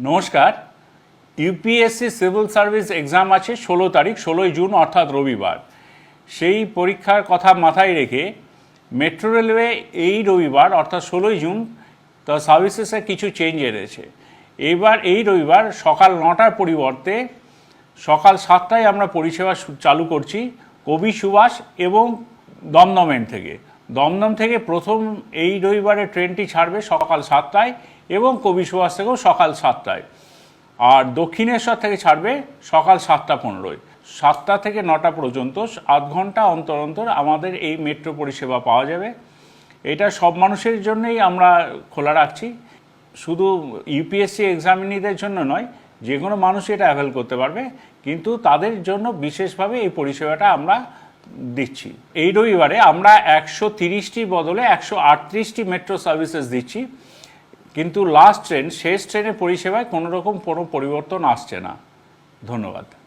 নমস্কার। UPSC civil service exam আছে 16 তারিখ, 16 জুন অর্থাৎ রবিবার। সেই পরীক্ষার কথা মাথায় রেখে মেট্রো রেলওয়ে এই রবিবার অর্থাৎ 16 জুন তার সার্ভিসেসে কিছু চেঞ্জ এনেছে। এইবার এই রবিবার সকাল 9টার পরিবর্তে সকাল 7টায় আমরা পরিষেবা চালু করছি কবি সুভাষ এবং দমদম এন্ড থেকে। দমদম থেকে প্রথম এই রবিবারে ট্রেনটি ছাড়বে সকাল 7টায় এবং কবি সুভাষ থেকেও সকাল 7টায়। আর দক্ষিণেশ্বর থেকে ছাড়বে সকাল 7:15। 7টা থেকে 9টা পর্যন্ত 8 ঘন্টা অন্তর অন্তর আমাদের এই মেট্রো পরিষেবা পাওয়া যাবে। এটা সব মানুষের জন্যই আমরা খোলা রাখছি, শুধু ইউপিএসসি এক্সামিনিদের জন্য নয়, যে কোনো মানুষ এটা অ্যাভেল করতে পারবে, কিন্তু তাদের জন্য বিশেষভাবে এই পরিষেবাটা আমরা দিচ্ছি। এই রবিবারে আমরা 130টি বদলে 138টি মেট্রো সার্ভিসেস দিচ্ছি, কিন্তু লাস্ট ট্রেন শেষ ট্রেনের পরিষেবায় কোনো রকম কোনো পরিবর্তন আসছে না। ধন্যবাদ।